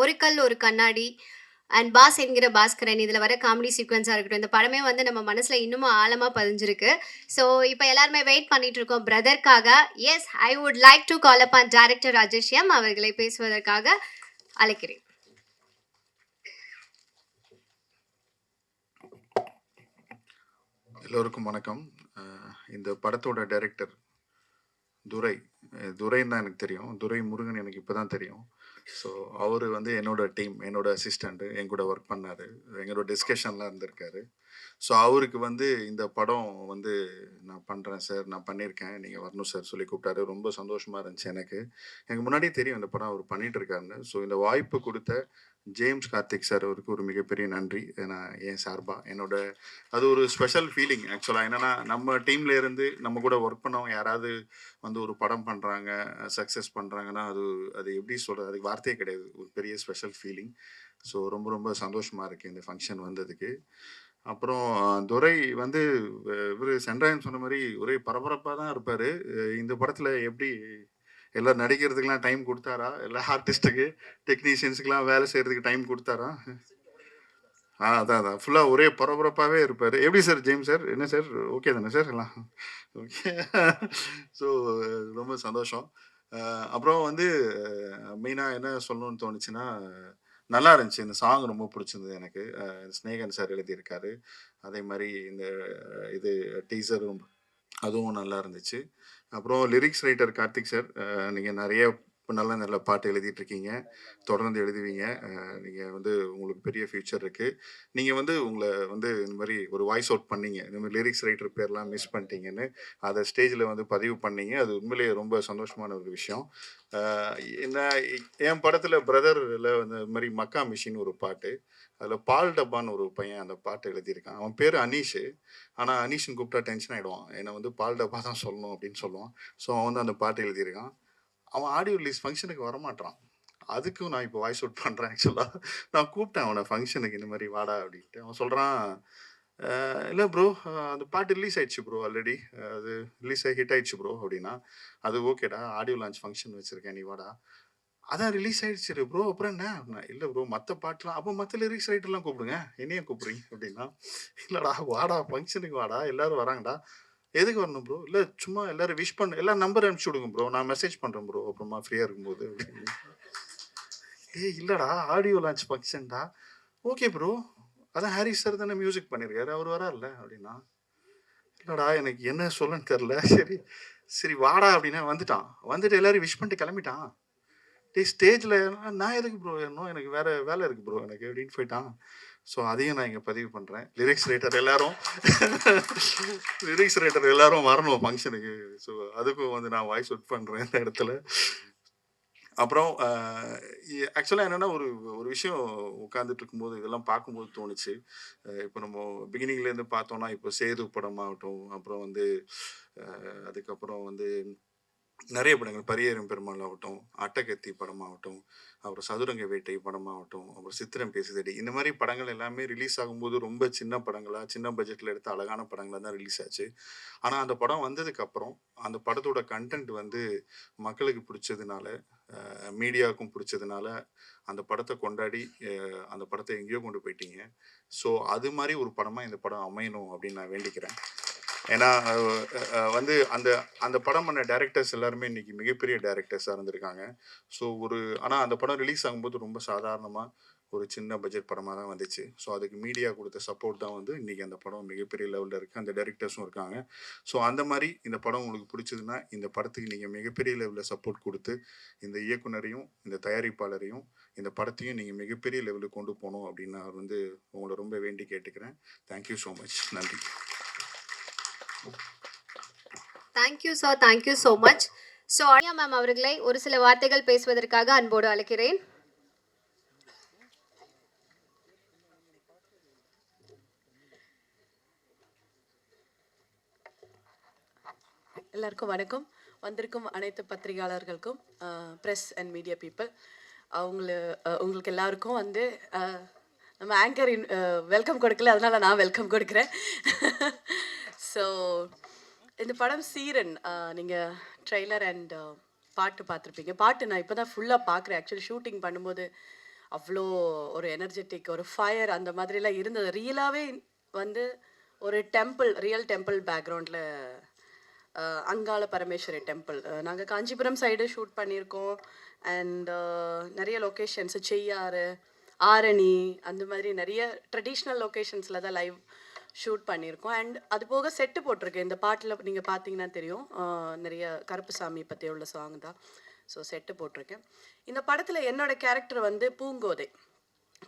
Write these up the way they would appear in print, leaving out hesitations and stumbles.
ஒரு கல் ஒரு கண்ணாடி அண்ட் பாஸ் என்கிற பாஸ்கரன் இதில வர காமெடி சீக்வென்ஸா இருக்கட்டும், இந்த படமே வந்து நம்ம மனசுல இன்னமும் ஆழமா பதிஞ்சிருக்கு. ஸோ இப்ப எல்லாருமே வெயிட் பண்ணிட்டு இருக்கோம் பிரதர்க்காக. Yes, I would like to call upon director Rajesh M அவர்களை பேசுவதற்காக அழைக்கிறேன். எல்லோருக்கும் வணக்கம். இந்த படத்தோட டைரக்டர் துரை. துரைன்னு தான் எனக்கு தெரியும். துரை முருகன் எனக்கு இப்போ தான் தெரியும். ஸோ அவர் வந்து என்னோட டீம், என்னோட அசிஸ்டண்ட்டு, என் கூட ஒர்க் பண்ணார். எங்களோட டிஸ்கஷன்லாம் இருந்திருக்காரு. ஸோ அவருக்கு வந்து இந்த படம் வந்து நான் பண்ணுறேன் சார், நான் பண்ணியிருக்கேன், நீங்கள் வரணும் சார் சொல்லி கூப்பிட்டாரு. ரொம்ப சந்தோஷமாக இருந்துச்சு எனக்கு. எனக்கு முன்னாடியே தெரியும் இந்த படம் அவர் பண்ணிகிட்டு இருக்காருன்னு. ஸோ இந்த வாய்ப்பு கொடுத்த ஜேம்ஸ் கார்த்திக் சார் அவருக்கு ஒரு மிகப்பெரிய நன்றி. ஏன்னா என் சார்பாக என்னோட அது ஒரு ஸ்பெஷல் ஃபீலிங் ஆக்சுவலாக. என்னென்னா நம்ம டீமில் இருந்து நம்ம கூட ஒர்க் பண்ணவங்க யாராவது வந்து ஒரு படம் பண்ணுறாங்க, சக்ஸஸ் பண்ணுறாங்கன்னா அது அது எப்படி சொல்கிறது, அதுக்கு வார்த்தையே கிடையாது. ஒரு பெரிய ஸ்பெஷல் ஃபீலிங். ஸோ ரொம்ப ரொம்ப சந்தோஷமாக இருக்குது இந்த ஃபங்க்ஷன் வந்ததுக்கு. அப்புறம் துரை வந்து இவர் சென்றாயன் சொன்ன மாதிரி ஒரே பரபரப்பாக தான் இருப்பார். இந்த படத்தில் எப்படி எல்லாம் நடிக்கிறதுக்கெலாம் டைம் கொடுத்தாரா, எல்லா ஆர்டிஸ்ட்டுக்கு டெக்னீஷியன்ஸுக்கெலாம் வேலை செய்கிறதுக்கு டைம் கொடுத்தாரா? அதான் அதான் ஃபுல்லாக ஒரே பரபரப்பாகவே இருப்பார். எப்படி சார் ஜேம்ஸ் சார், என்ன சார், ஓகே தானே சார் எல்லாம்? ஓகே. ஸோ ரொம்ப சந்தோஷம். அப்புறம் வந்து மெயினாக என்ன சொல்லணும்னு தோணுச்சுன்னா, நல்லா இருந்துச்சு. இந்த சாங் ரொம்ப பிடிச்சிருந்தது எனக்கு. ஸ்நேகன் சார் எழுதியிருக்காரு. அதே மாதிரி இந்த இது டீசரும் அதுவும் நல்லா இருந்துச்சு. அப்புறம் லிரிக்ஸ் ரைட்டர் கார்த்திக் சார், நீங்கள் நிறைய நல்ல நல்ல பாட்டு எழுதிட்டுருக்கீங்க, தொடர்ந்து எழுதுவீங்க. நீங்கள் வந்து உங்களுக்கு பெரிய ஃப்யூச்சர் இருக்குது. நீங்கள் வந்து உங்களை வந்து இந்த மாதிரி ஒரு வாய்ஸ் அவுட் பண்ணீங்க, இந்த மாதிரி லிரிக்ஸ் ரைட்டர் பேர்லாம் மிஸ் பண்ணிட்டீங்கன்னு அதை ஸ்டேஜில் வந்து பதிவு பண்ணீங்க. அது உண்மையிலேயே ரொம்ப சந்தோஷமான ஒரு விஷயம். என்ன என் படத்தில் பிரதரில் வந்து இந்த மாதிரி மக்கா மிஷின் ஒரு பாட்டு, அதில் பால் டப்பான்னு ஒரு பையன் அந்த பாட்டு எழுதியிருக்கான். அவன் பேர் அனீஷு. ஆனால் அனீஷ்னு கூப்பிட்டா டென்ஷன் ஆகிடுவான். என்னை வந்து பால் டப்பா தான் சொல்லணும் அப்படின்னு சொல்லுவான். ஸோ அவன் வந்து அந்த பாட்டு எழுதியிருக்கான். அவன் ஆடியோ ரிலீஸ் ஃபங்க்ஷனுக்கு வரமாட்டான். அதுக்கும் நான் இப்போ வாய்ஸ் அவுட் பண்ணுறேன் ஆக்சுவலாக. நான் கூப்பிட்டேன் அவனை ஃபங்க்ஷனுக்கு, இந்த மாதிரி வாடா அப்படின்ட்டு. அவன் சொல்கிறான், இல்லை ப்ரோ, அந்த பாட்டு ரிலீஸ் ஆயிடுச்சு ப்ரோ, ஆல்ரெடி அது ரிலீஸ் ஆகி ஹிட் ஆயிடுச்சு ப்ரோ அப்படின்னா. அது ஓகேடா, ஆடியோ லான்ச் ஃபங்க்ஷன் வச்சுருக்கேன், நீ வாடா. அதான் ரிலீஸ் ஆயிடுச்சு ப்ரோ, அப்புறம் என்ன? இல்லை ப்ரோ, மற்ற பாட்டுலாம் அப்போ மற்ற லிரிக்ஸ் ரைட்டர்லாம் கூப்பிடுங்க, என்னையும் கூப்பிடுறீங்க அப்படின்னா. இல்லைடா வாடா, ஃபங்க்ஷனுக்கு வாடா, எல்லாரும் வராங்கடா. எதுக்கு வரணும் ப்ரோ? இல்லை சும்மா எல்லாரும் விஷ் பண்ண, எல்லாம் நம்பர் அனுப்பிச்சி விடுங்க ப்ரோ, நான் மெசேஜ் பண்ணுறேன் ப்ரோ அப்புறமா ஃப்ரீயாக இருக்கும்போது அப்படின்னு. ஏய் இல்லைடா, ஆடியோ லான்ச் ஃபங்க்ஷன்டா. ஓகே ப்ரோ, அதான் ஹாரிஸ் சார் தானே மியூசிக் பண்ணியிருக்காரு, அவர் வராருல்ல அப்படின்னா. இல்லைடா எனக்கு என்ன சொல்லன்னு தெரில. சரி சரி வாடா அப்படின்னா வந்துட்டான். வந்துட்டு எல்லாரும் விஷ் பண்ணிட்டு கிளம்பிட்டான். ஸ்டேஜில் நான் எதுக்கு ப்ரோ ஏறணும், எனக்கு வேறு வேலை இருக்குது ப்ரோ எனக்கு அப்படின்னு போயிட்டான். ஸோ அதையும் நான் இங்கே பதிவு பண்ணுறேன். லிரிக்ஸ் ரைட்டர் எல்லாரும் லிரிக்ஸ் ரைட்டர் எல்லாரும் வரணும் ஃபங்க்ஷனுக்கு. ஸோ அதுக்கும் வந்து நான் வாய்ஸ் அவுட் பண்ணுறேன் இந்த இடத்துல. அப்புறம் ஆக்சுவலாக என்னென்னா ஒரு ஒரு விஷயம் உட்காந்துட்டு இருக்கும்போது இதெல்லாம் பார்க்கும்போது தோணுச்சு. இப்போ நம்ம பிகினிங்லேருந்து பார்த்தோன்னா, இப்போ சேது படமாகட்டும், அப்புறம் வந்து அதுக்கப்புறம் வந்து நிறைய படங்கள், பரியேறும் பெருமாள் ஆகட்டும், அட்டகத்தி படமாகட்டும், அப்புறம் சதுரங்க வேட்டை படமாகட்டும், அப்புறம் சித்திரம் பேசுதடி, இந்த மாதிரி படங்கள் எல்லாமே ரிலீஸ் ஆகும்போது ரொம்ப சின்ன படங்களாக, சின்ன பட்ஜெட்டில் எடுத்த அழகான படங்களாக தான் ரிலீஸ் ஆச்சு. ஆனால் அந்த படம் வந்ததுக்கப்புறம் அந்த படத்தோட கண்டென்ட் வந்து மக்களுக்கு பிடிச்சதுனால, மீடியாவுக்கும் பிடிச்சதுனால அந்த படத்தை கொண்டாடி அந்த படத்தை எங்கேயோ கொண்டு போயிட்டீங்க. ஸோ அது மாதிரி ஒரு படமாக இந்த படம் அமையணும் அப்படின்னு நான் வேண்டிக்கிறேன். ஏன்னா வந்து அந்த அந்த படம் பண்ண டேரக்டர்ஸ் எல்லாருமே இன்னைக்கு மிகப்பெரிய டேரக்டர்ஸாக இருந்திருக்காங்க. ஸோ ஆனால் அந்த படம் ரிலீஸ் ஆகும்போது ரொம்ப சாதாரணமாக ஒரு சின்ன பட்ஜெட் படமாக தான் வந்துச்சு. ஸோ அதுக்கு மீடியா கொடுத்த சப்போர்ட் தான் வந்து இன்றைக்கி அந்த படம் மிகப்பெரிய லெவலில் இருக்குது. அந்த டேரக்டர்ஸும் இருக்காங்க. ஸோ அந்த மாதிரி இந்த படம் உங்களுக்கு பிடிச்சதுன்னா இந்த படத்துக்கு நீங்கள் மிகப்பெரிய லெவலில் சப்போர்ட் கொடுத்து இந்த இயக்குனரையும் இந்த தயாரிப்பாளரையும் இந்த படத்தையும் நீங்கள் மிகப்பெரிய லெவலுக்கு கொண்டு போகணும் அப்படின்னு நான் வந்து உங்களை ரொம்ப வேண்டி கேட்டுக்கிறேன். Thank you so much. நன்றி. Thank you sir, thank you so much. So Aaliya ma'am அவர்களை ஒரு சில வார்த்தைகள் பேசுவதற்காக அன்போடு அழைக்கிறேன். எல்லாருக்கும் வணக்கம். வந்திருக்கும் அனைத்து பத்திரிகையாளர்களுக்கும், ப்ரெஸ் அண்ட் மீடியா பீப்புள், உங்களுக்கு எல்லாருக்கும் வந்து நம்ம ஆங்கர் வெல்கம் கொடுக்கல, அதனால் நான் வெல்கம் கொடுக்குறேன். ஸோ இந்த படம் சீரன், நீங்கள் ட்ரெய்லர் அண்ட் பாட்டு பார்த்துருப்பீங்க. பாட்டு நான் இப்போ தான் ஃபுல்லாக பார்க்குறேன். ஆக்சுவலி ஷூட்டிங் பண்ணும்போது அவ்வளோ ஒரு எனர்ஜெட்டிக் ஒரு ஃபயர் அந்த மாதிரிலாம் இருந்தது. ரியலாகவே வந்து ஒரு டெம்பிள், ரியல் டெம்பிள் பேக்ரவுண்டில் அங்காள பரமேஸ்வரி டெம்பிள். நாங்கள் காஞ்சிபுரம் சைடு ஷூட் பண்ணியிருக்கோம். அண்ட் நிறைய லொக்கேஷன்ஸ் செய்யாறு, ஆரணி அந்த மாதிரி நிறைய ட்ரெடிஷ்னல் லொக்கேஷன்ஸில் தான் லைவ் ஷூட் பண்ணியிருக்கோம். அண்ட் அது போக செட்டு போட்டிருக்கேன். இந்த பாட்டில் நீங்கள் பார்த்தீங்கன்னா தெரியும், நிறைய கருப்புசாமி பற்றி உள்ள சாங் தான். ஸோ செட்டு போட்டிருக்கேன். இந்த படத்தில் என்னோட கேரக்டர் வந்து பூங்கோதை.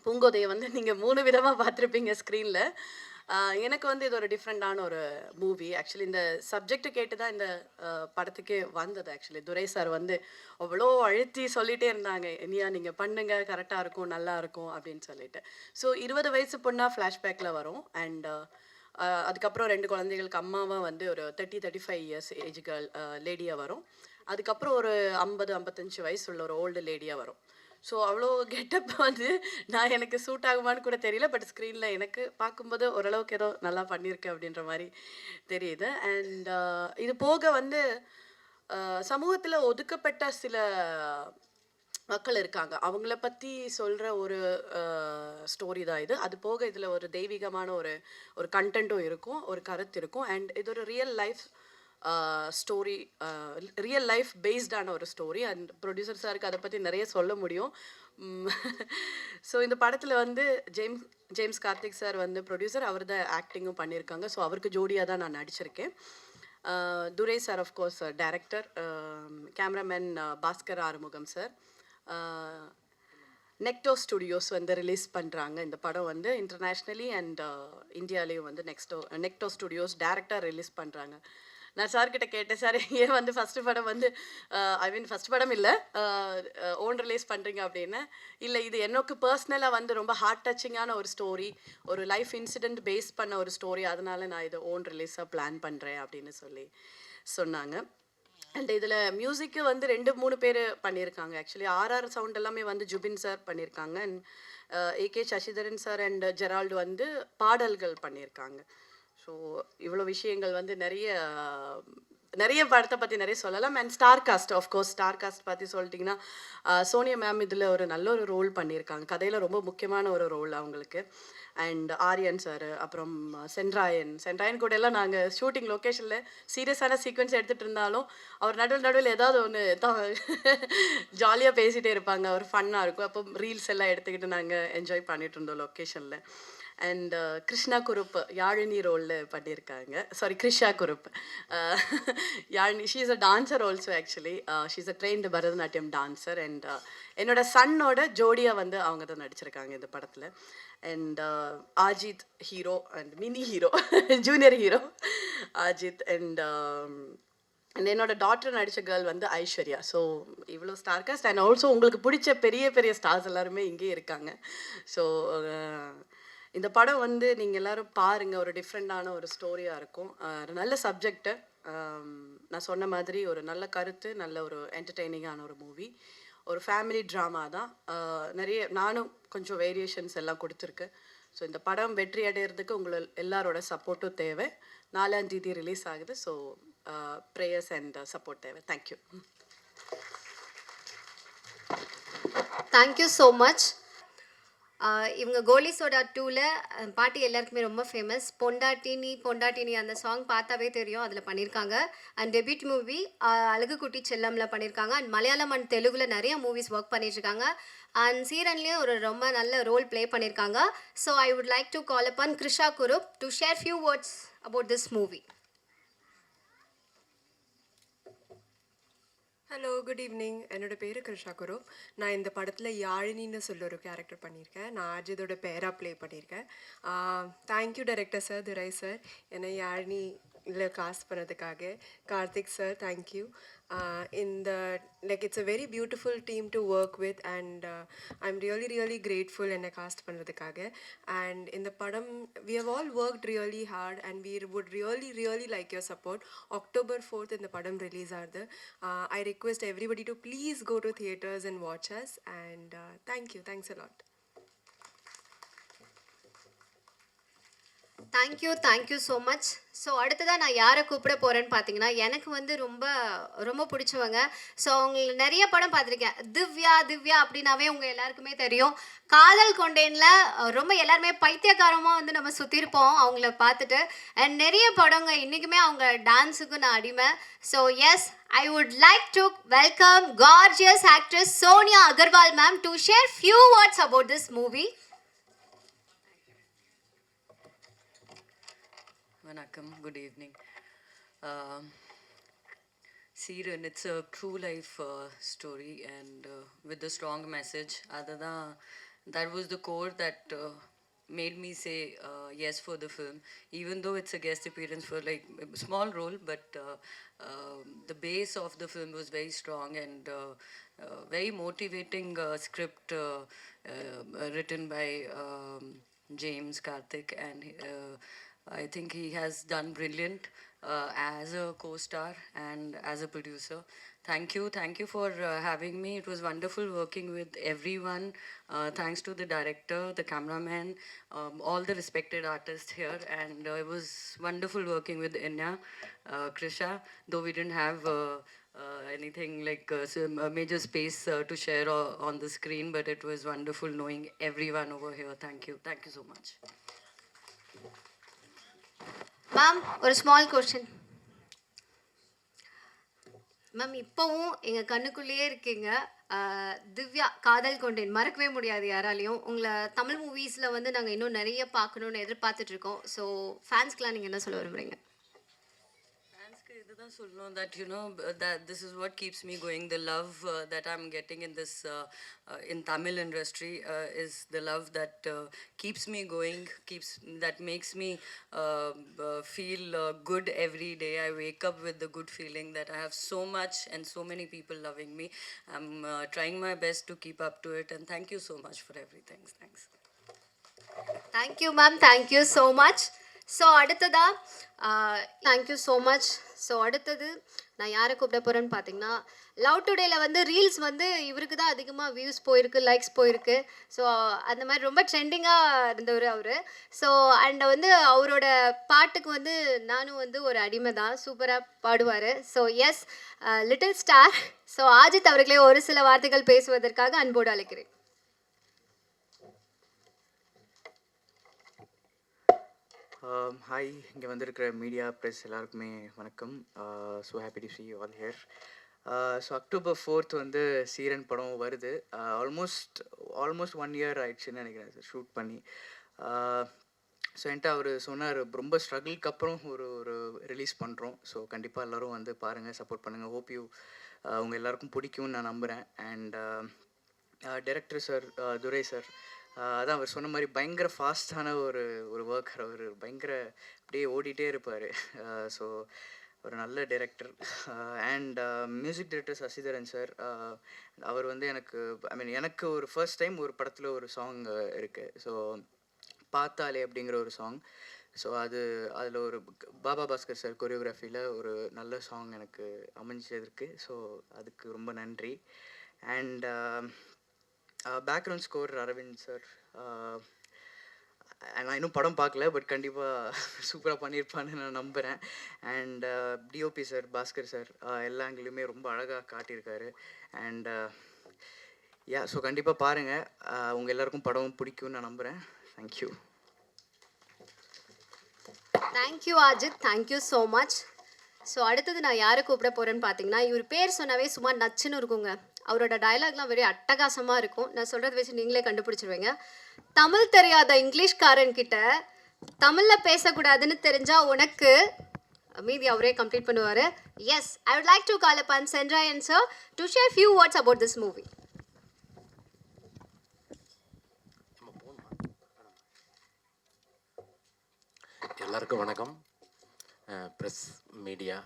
பூங்கோதையை வந்து நீங்கள் 3 விதமாக பார்த்துருப்பீங்க ஸ்க்ரீனில். எனக்கு வந்து இது ஒரு டிஃப்ரெண்ட்டான ஒரு மூவி. ஆக்சுவலி இந்த சப்ஜெக்டை கேட்டு தான் இந்த படத்துக்கே வந்தது. ஆக்சுவலி துரை சார் வந்து அவ்வளோ அழுத்தி சொல்லிகிட்டே இருந்தாங்க, இனியா நீங்கள் பண்ணுங்க, கரெக்டாக இருக்கும், நல்லா இருக்கும் அப்படின்னு சொல்லிட்டு. ஸோ 20 வயசு பொண்ணாக ஃப்ளாஷ்பேக்கில் வரும். அண்ட் அதுக்கப்புறம் 2 குழந்தைகளுக்கு அம்மாவாக வந்து ஒரு 30-35 இயர்ஸ் ஏஜ் கேர்ள் லேடியாக வரும். அதுக்கப்புறம் ஒரு 50-55 வயசு உள்ள ஒரு ஓல்டு லேடியாக வரும். ஸோ அவ்வளோ கெட்டப் வந்து நான் எனக்கு சூட் ஆகுமான்னு கூட தெரியல. பட் ஸ்க்ரீனில் எனக்கு பார்க்கும்போது ஓரளவுக்கு ஏதோ நல்லா பண்ணியிருக்கேன் அப்படின்ற மாதிரி தெரியுது. அண்ட் இது போக வந்து சமூகத்தில் ஒதுக்கப்பட்ட சில மக்கள் இருக்காங்க. அவங்கள பற்றி சொல்கிற ஒரு ஸ்டோரி தான் இது. அது போக இதில் ஒரு தெய்வீகமான ஒரு கண்டென்ட்டும் இருக்கும், ஒரு கருத்து இருக்கும். அண்ட் இது ஒரு real life story, real life பேஸ்டான ஒரு ஸ்டோரி. அண்ட் ப்ரொடியூசர் சாருக்கு அதை பற்றி நிறைய சொல்ல முடியும். ஸோ இந்த படத்தில் வந்து ஜேம்ஸ் கார்த்திக் சார் வந்து ப்ரொடியூசர், அவர் தான் ஆக்டிங்கும் பண்ணியிருக்காங்க. ஸோ அவருக்கு ஜோடியாக தான் நான் நடிச்சிருக்கேன். Durai sir of course director, cameraman Bhaskar Arumugam sir. நெக்டோ ஸ்டுடியோஸ் வந்து ரிலீஸ் பண்ணுறாங்க இந்த படம் வந்து இன்டர்நேஷ்னலி அண்ட் இந்தியாலேயும் வந்து நெக்டோ ஸ்டுடியோஸ் டேரக்டாக ரிலீஸ் பண்ணுறாங்க. நான் சார்கிட்ட கேட்டேன், சார் ஏன் வந்து ஃபஸ்ட்டு படம் வந்து ஃபஸ்ட் படம் இல்லை ஓன் ரிலீஸ் பண்ணுறீங்க அப்படின்னு. இல்லை, இது எனக்கு பர்சனலாக வந்து ரொம்ப ஹார்ட் டச்சிங்கான ஒரு ஸ்டோரி, ஒரு லைஃப் இன்சிடெண்ட் பேஸ் பண்ண ஒரு ஸ்டோரி, அதனால நான் இதை ஓன் ரிலீஸாக பிளான் பண்ணுறேன் அப்படின்னு சொன்னாங்க. அண்ட் இதில் மியூசிக்கு வந்து 2-3 பேர் பண்ணியிருக்காங்க. ஆக்சுவலி ஆர்ஆர் சவுண்ட் எல்லாமே வந்து ஜுபின் சார் பண்ணியிருக்காங்க. And AK Sasidharan sir and Gerald வந்து பாடல்கள் பண்ணியிருக்காங்க. ஸோ இவ்வளோ விஷயங்கள் வந்து நிறைய படத்தை பற்றி நிறைய சொல்லலாம். And star cast, of course star cast பற்றி சொல்லிட்டிங்கன்னா சோனியா மேம் இதில் ஒரு நல்ல ஒரு ரோல் பண்ணியிருக்காங்க. கதையில் ரொம்ப முக்கியமான ஒரு ரோல் அவங்களுக்கு. அண்ட் ஆரியன் சார், அப்புறம் சென்ட்ராயன் கூட எல்லாம் நாங்கள் ஷூட்டிங் லொக்கேஷனில் சீரியஸான சீக்வன்ஸ் எடுத்துகிட்டு இருந்தாலும் அவர் நடுவில் ஏதாவது ஒன்று ஜாலியாக பேசிகிட்டே இருப்பாங்க. அவர் ஃபன்னாக இருக்கும். அப்போ ரீல்ஸ் எல்லாம் எடுத்துக்கிட்டு நாங்கள் என்ஜாய் பண்ணிகிட்டு இருந்தோம் லொக்கேஷனில். அண்ட் கிருஷ்ணா குருப் யாழினி ரோலில் பண்ணியிருக்காங்க. Sorry, Krisha Kurup. Yazhini, she is a dancer also. Actually she is a trained Bharatanatyam dancer. And என்னோட சன்னோட ஜோடியாக வந்து அவங்க தான் நடிச்சிருக்காங்க இந்த படத்தில். And Aajith hero and mini hero, junior hero Aajith. And என்னோட டாட்டர் நடித்த கேர்ள் வந்து ஐஸ்வர்யா. ஸோ இவ்வளோ ஸ்டார் காஸ்ட். அண்ட் ஆல்சோ உங்களுக்கு பிடிச்ச பெரிய பெரிய ஸ்டார்ஸ் எல்லாருமே இங்கே இருக்காங்க. ஸோ இந்த படம் வந்து நீங்கள் எல்லோரும் பாருங்கள். ஒரு டிஃப்ரெண்ட்டான ஒரு ஸ்டோரியாக இருக்கும். நல்ல சப்ஜெக்டு, நான் சொன்ன மாதிரி ஒரு நல்ல கருத்து, நல்ல ஒரு என்டர்டெய்னிங்கான ஒரு மூவி, ஒரு ஃபேமிலி ட்ராமா தான். நானும் கொஞ்சம் வேரியேஷன்ஸ் எல்லாம் கொடுத்துருக்கேன். ஸோ இந்த படம் வெற்றி அடைகிறதுக்கு எல்லாரோட சப்போர்ட்டும் தேவை. 4ஆம் தேதி ரிலீஸ் ஆகுது. ஸோ ப்ரேயர்ஸ் அண்ட் சப்போர்ட் தேவை. தேங்க்யூ. Thank you so much. இவங்க கோலிசோடா 2ல் பாட்டு எல்லாருக்குமே ரொம்ப ஃபேமஸ். பொண்டாட்டினி அந்த சாங் பார்த்தாவே தெரியும், அதில் பண்ணியிருக்காங்க. அண்ட் டெபியூட் மூவி அழகு குட்டி செல்லம்ல பண்ணியிருக்காங்க. அண்ட் மலையாளம் அண்ட் தெலுங்குல நிறைய மூவிஸ் ஒர்க் பண்ணிட்டுருக்காங்க. அண்ட் சீரன்லேயும் ஒரு ரொம்ப நல்ல ரோல் ப்ளே பண்ணியிருக்காங்க. So I would like to call upon Krisha Kurup to share few words about this movie. Hello, good evening. என்னோட பேர் கிருஷா குருப். நான் இந்த படத்தில் யாழினின்னு சொல்ல ஒரு கேரக்டர் பண்ணியிருக்கேன். நான் அஜித்தோட பேராக ப்ளே பண்ணியிருக்கேன். Thank you director sir, Durai sir, என்னை யாழினி இதில் காஸ்ட் பண்ணதுக்காக. Karthik sir, thank you. It's a very beautiful team to work with, and I'm really grateful என்னை காஸ்ட் பண்ணுறதுக்காக. அண்ட் இந்த படம், we have all worked really hard and we would really like your support. October 4th இந்த படம் release ஆகுது. I request everybody to please go to theatres and watch us, and thanks a lot. Thank you so much. So அடுத்ததா நான் யாரை கூப்பிட போறேன்னு பார்த்தீங்கன்னா, எனக்கு வந்து ரொம்ப ரொம்ப பிடிச்சவங்க. ஸோ அவங்கள நெறைய படம் பார்த்துருக்கேன். திவ்யா அப்படின்னாவே உங்க எல்லாருக்குமே தெரியும். காதல் கொண்டேன்ல ரொம்ப எல்லாருமே பைத்தியக்காரமா வந்து நம்ம சுத்தியிருப்போம் அவங்கள பார்த்துட்டு. அண்ட் நெறைய படங்க இன்னைக்குமே அவங்க டான்ஸுக்கு நான் அடிமை. So yes, I would like to welcome gorgeous actress Sonia Agarwal ma'am to share few words about this movie. Vanakkam, good evening. Um, Siren, it's a true life story and with a strong message. That was the core that made me say yes for the film. Even though it's a guest appearance for like a small role, but the base of the film was very strong and very motivating script written by James Karthik, and I think he has done brilliant as a co-star and as a producer. Thank you for having me. It was wonderful working with everyone. Thanks to the director, the cameraman, all the respected artists here, and it was wonderful working with Enya, Krisha. Though we didn't have anything like some major space to share on the screen, but it was wonderful knowing everyone over here. Thank you so much. Ma'am ஒரு small question. Ma'am இப்போவும் எங்கள் கண்ணுக்குள்ளேயே இருக்கீங்க. திவ்யா காதல் கொண்டேன் மறக்கவே முடியாது யாராலையும். உங்களை தமிழ் மூவிஸில் வந்து நாங்கள் இன்னும் நிறைய பார்க்கணுன்னு எதிர்பார்த்துட்டு இருக்கோம். ஸோ ஃபேன்ஸ்க்கெலாம் நீங்கள் என்ன சொல்ல விரும்புகிறீங்க? இதுதான் சொல்லணும் that you know that this is what keeps me going. The love that I'm getting in this in Tamil industry is the love that keeps me going, that makes me feel good every day. I wake up with the good feeling that I have so much and so many people loving me. I'm trying my best to keep up to it, and thank you so much for everything. Thanks. Thank you ma'am, thank you so much. So அடுத்ததா thank you so much. So அடுத்தது நான் யாரை கூப்பிட போகிறேன்னு பார்த்தீங்கன்னா, love டுடேல வந்து reels வந்து இவருக்கு தான் அதிகமாக வியூஸ் போயிருக்கு, லைக்ஸ் போயிருக்கு. ஸோ அந்த மாதிரி ரொம்ப ட்ரெண்டிங்காக இருந்தவர் அவர். ஸோ அண்ட் வந்து அவரோட பாட்டுக்கு வந்து நானும் வந்து ஒரு அடிமை தான், சூப்பராக பாடுவார். So yes, little star. So Aajith அவர்களே ஒரு சில வார்த்தைகள் பேசுவதற்காக அன்போடு அழைக்கிறேன். ஹாய், இங்கே வந்திருக்கிற மீடியா ப்ரெஸ் எல்லாருக்குமே வணக்கம். So happy to C you all here. So October 4th வந்து சீரன் படம் வருது. ஆல்மோஸ்ட் 1 year ஆயிடுச்சுன்னு நினைக்கிறேன் சார் ஷூட் பண்ணி. ஸோ என்கிட்ட அவர் சொன்னார், ரொம்ப ஸ்ட்ரகிளுக்கு அப்புறம் ஒரு ரிலீஸ் பண்ணுறோம். ஸோ கண்டிப்பாக எல்லோரும் வந்து பாருங்கள், சப்போர்ட் பண்ணுங்கள். ஹோப் யூ உங்கள் எல்லாருக்கும் பிடிக்கும்னு நான் நம்புகிறேன். And director sir, Durai sir, அதான் அவர் சொன்ன மாதிரி பயங்கர ஃபாஸ்டான ஒரு ஒர்க்கர். அவர் பயங்கர அப்படியே ஓடிட்டே இருப்பார். ஸோ ஒரு நல்ல director. And music director Sasidharan sir, அவர் வந்து எனக்கு ஒரு ஃபர்ஸ்ட் டைம் ஒரு படத்தில் ஒரு சாங் இருக்குது. ஸோ பார்த்தாலே அப்படிங்கிற ஒரு சாங். ஸோ அதில் ஒரு பாபா பாஸ்கர் சார் கொரியோகிராஃபியில் ஒரு நல்ல சாங் எனக்கு அமைஞ்சதுருக்கு. ஸோ அதுக்கு ரொம்ப நன்றி. And background score Aravind sir. நான் இன்னும் படம் பார்க்கல, பட் கண்டிப்பாக சூப்பராக பண்ணியிருப்பான்னு நான் நம்புகிறேன். And DOP sir, Bhaskar sir, எல்லா ஆங்கிலுமே ரொம்ப அழகாக காட்டியிருக்காரு. அண்ட் ஸோ கண்டிப்பாக பாருங்கள், உங்கள் எல்லாருக்கும் படம் பிடிக்கும்னு நான் நம்புகிறேன். Thank you. Thank you Aajeedh, thank you so much. So அடுத்தது நான் யாரை கூப்பிட போகிறேன்னு பார்த்தீங்கன்னா, இவர் பேர் சொன்னாவே சும்மா நச்சுன்னு இருக்குங்க. அவரோட டயலாக்லாம் வெறும் அட்டகாசமாக இருக்கும். நான் சொல்கிறத வச்சு நீங்களே கண்டுபிடிச்சிருவீங்க. தமிழ் தெரியாத இங்கிலீஷ்காரன்கிட்ட தமிழில் பேசக்கூடாதுன்னு தெரிஞ்சால் உனக்கு மீதி அவரே கம்ப்ளீட் பண்ணுவார். Yes, I would like to call upon Sendrayan sir to share few words about this movie. எல்லாருக்கும் வணக்கம். ப்ரெஸ் மீடியா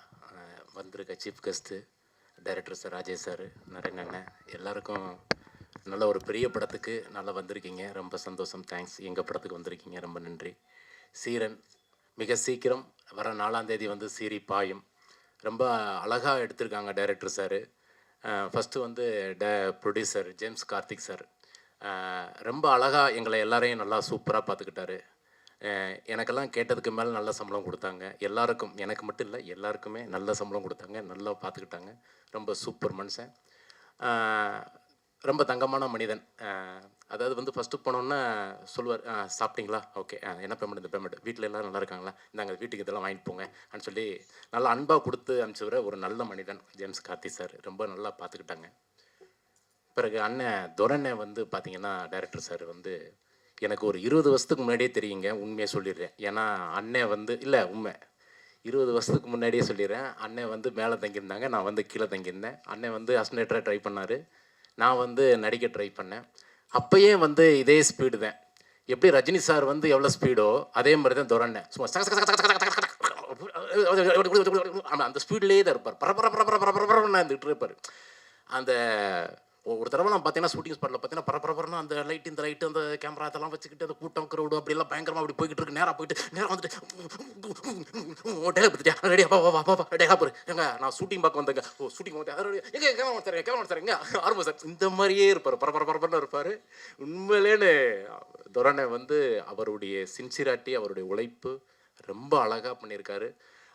வந்திருக்க chief guest director sir, Rajesh sir, Naren அண்ணன், எல்லாருக்கும் நல்ல ஒரு பெரிய படத்துக்கு நல்லா வந்திருக்கீங்க. ரொம்ப சந்தோஷம். தேங்க்ஸ். எங்கள் படத்துக்கு வந்திருக்கீங்க, ரொம்ப நன்றி. சீரன் மிக சீக்கிரம் வர 4ஆம் தேதி வந்து சீரி பாயும். ரொம்ப அழகாக எடுத்திருக்காங்க டைரக்டர் சார். ஃபஸ்ட்டு வந்து ப்ரொடியூசர் ஜேம்ஸ் கார்த்திக் சார் ரொம்ப அழகாக எங்களை எல்லாரையும் நல்லா சூப்பராக பார்த்துக்கிட்டாரு. எனக்கெல்லாம் கேட்டதுக்கு மேலே நல்ல சம்பளம் கொடுத்தாங்க. எல்லாருக்கும், எனக்கு மட்டும் இல்லை, எல்லாருக்குமே நல்ல சம்பளம் கொடுத்தாங்க. நல்லா பார்த்துக்கிட்டாங்க. ரொம்ப சூப்பர் மனுஷன். ரொம்ப தங்கமான மனிதன். அதாவது வந்து ஃபஸ்ட்டு போனோன்னே சொல்லுவார், சாப்பிட்டீங்களா? ஓகே. என்ன பேமெண்ட்? இந்த பேமெண்ட். வீட்டில் எல்லோரும் நல்லா இருக்காங்களா? இந்தாங்க வீட்டுக்கு இதெல்லாம் வாங்கிட்டு போங்க அப்படின்னு சொல்லி நல்லா அன்பாக கொடுத்து அனுப்பிச்சுவிட ஒரு நல்ல மனிதன் ஜேம்ஸ் கார்த்தி சார். ரொம்ப நல்லா பார்த்துக்கிட்டாங்க. பிறகு அண்ணன் துரண்ணே வந்து பார்த்திங்கன்னா, டைரக்டர் சார் வந்து எனக்கு ஒரு 20 வருஷத்துக்கு முன்னாடியே தெரியுங்க. உண்மையை சொல்லிடுறேன். ஏன்னா அண்ணன் வந்து இல்லை உண்மை 20 வருஷத்துக்கு முன்னாடியே சொல்லிடுறேன். அண்ணன் வந்து மேலே தங்கியிருந்தாங்க, நான் வந்து கீழே தங்கியிருந்தேன். அண்ணன் வந்து அசினேட்டராக ட்ரை பண்ணார், நான் வந்து நடிக்க ட்ரை பண்ணேன். அப்போயே வந்து இதே ஸ்பீடு தான். எப்படி ரஜினி சார் வந்து எவ்வளோ ஸ்பீடோ அதே மாதிரி தான் துரண்ணேன். சும்மா அந்த ஸ்பீட்லேயே தான் இருப்பார். பரபரன்னு இருந்துகிட்டு இருப்பார். அந்த ஒரு தடவை நான் பார்த்தீங்கன்னா ஷூட்டிங் ஸ்பாட்டில் பார்த்தீங்கன்னா பரபரன்னு அந்த லைட் இந்த லைட்டு அந்த கேமரா அதெல்லாம் வச்சுக்கிட்டு அந்த கூட்டம் க்ரௌடு அப்படிலாம் பயங்கரமாக அப்படி போய்கிட்டு இருக்கு. நேராக போயிட்டு நேராக வந்துட்டு டேலா பார்த்துட்டியா? ரெடியா? பாப்பா டேலா போரு எங்க நான் ஷூட்டிங் பார்க்க வந்தேங்க. ஓ ஷூட்டிங் வந்து எங்கே கேமரா சார் எங்கே ஆரம்பம் சார் இந்த மாதிரியே இருப்பார். பரபரன்னு இருப்பார். உண்மையிலேன்னு துரண்ணை வந்து அவருடைய சின்சியாரிட்டி, அவருடைய உழைப்பு ரொம்ப அழகாக பண்ணியிருக்காரு.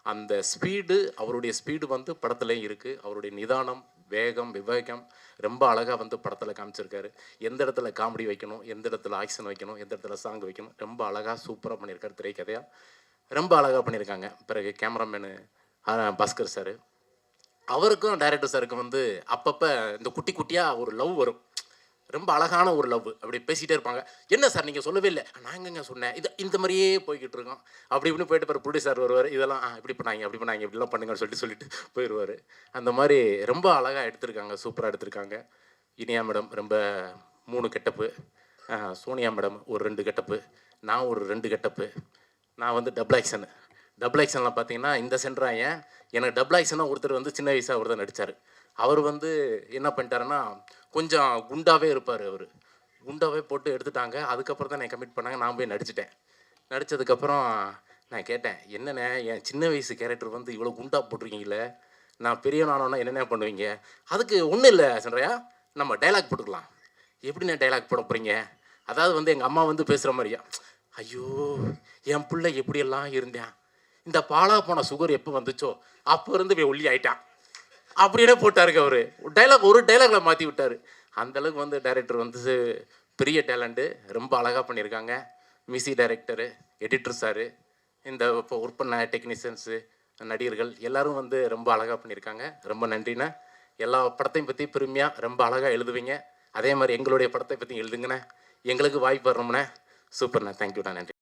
அந்த ஸ்பீடு, அவருடைய ஸ்பீடு வந்து படத்துலேயும் இருக்குது. அவருடைய நிதானம், வேகம், விவேகம் ரொம்ப அழகாக வந்து படத்தில் காமிச்சிருக்காரு. எந்த இடத்துல காமெடி வைக்கணும், எந்த இடத்துல ஆக்ஷன் வைக்கணும், எந்த இடத்துல சாங் வைக்கணும், ரொம்ப அழகாக சூப்பராக பண்ணியிருக்காரு. திரைக்கதையாக ரொம்ப அழகாக பண்ணியிருக்காங்க. பிறகு கேமராமேனு பாஸ்கர் சார், அவருக்கும் டைரக்டர் சாருக்கும் வந்து அப்பப்போ இந்த குட்டி குட்டியாக ஒரு லவ் வரும். ரொம்ப அழகான ஒரு லவ். அப்படி பேசிகிட்டே இருப்பாங்க. என்ன சார் நீங்கள் சொல்லவே இல்லை? நான் எங்கங்க சொன்னேன்? இந்த மாதிரியே போய்கிட்டு இருக்கோம். அப்படி இப்படின்னு போயிட்டு பிறகு ப்ரொடியூசர் வருவார். இதெல்லாம் இப்படி பண்ணாங்க அப்படி பண்ணாங்க இப்படிலாம் பண்ணுங்கன்னு சொல்லிட்டு போயிடுவார். அந்த மாதிரி ரொம்ப அழகாக எடுத்திருக்காங்க. சூப்பராக எடுத்திருக்காங்க. இனியா மேடம் ரொம்ப 3 கெட்டப்பு, சோனியா மேடம் ஒரு 2 கெட்டப்பு, நான் ஒரு 2 கெட்டப்பு. நான் வந்து டபுள் ஆக்ஷன்லாம் பார்த்தீங்கன்னா இந்த சென்டராக எனக்கு டபுள் ஆக்ஷனாக ஒருத்தர் வந்து சின்ன வயசாக ஒருத்தர் நடித்தார். அவர் வந்து என்ன பண்ணிட்டாருன்னா கொஞ்சம் குண்டாகவே இருப்பார். அவர் குண்டாகவே போட்டு எடுத்துட்டாங்க. அதுக்கப்புறம் தான் நான் கமிட் பண்ணாங்க. நான் போய் நடிச்சிட்டேன். நடித்ததுக்கப்புறம் நான் கேட்டேன், என்னண்ணே என் சின்ன வயசு கேரக்டர் வந்து இவ்வளோ குண்டாக போட்டிருக்கீங்களே, நான் பெரியவனானோன்னா என்னென்ன பண்ணுவீங்க? அதுக்கு ஒன்றும் இல்லை சென்றையா, நம்ம டைலாக் போட்டுக்கலாம். எப்படிண்ணே டைலாக் போட போகிறீங்க? அதாவது வந்து எங்கள் அம்மா வந்து பேசுகிற மாதிரியா, ஐயோ என் பிள்ளை எப்படியெல்லாம் இருந்தேன், இந்த பாலா போன சுகர் எப்போ வந்துச்சோ அப்போ இருந்து ஒல்லி ஆயிட்டான் அப்படியே போட்டாருங்க. அவர் டைலாக் ஒரு டைலாகில் மாற்றி விட்டார். அந்தளவுக்கு வந்து டைரக்டர் வந்து பெரிய டேலண்ட்டு. ரொம்ப அழகாக பண்ணியிருக்காங்க. மியூசிக் டைரக்டரு, எடிட்டர் சாரு, இந்த இப்போ ஒர்க் பண்ண டெக்னீஷியன்ஸு, நடிகர்கள் எல்லோரும் வந்து ரொம்ப அழகாக பண்ணியிருக்காங்க. ரொம்ப நன்றிண்ணே. எல்லா படத்தையும் பற்றி பெருமையாக ரொம்ப அழகாக எழுதுவீங்க. அதே மாதிரி எங்களுடைய படத்தை பற்றி எழுதுங்கண்ணே. எங்களுக்கு வாய்ப்பு வரணும்ண்ணே. சூப்பர்ண்ணே. தேங்க்யூண்ணா. நன்றி.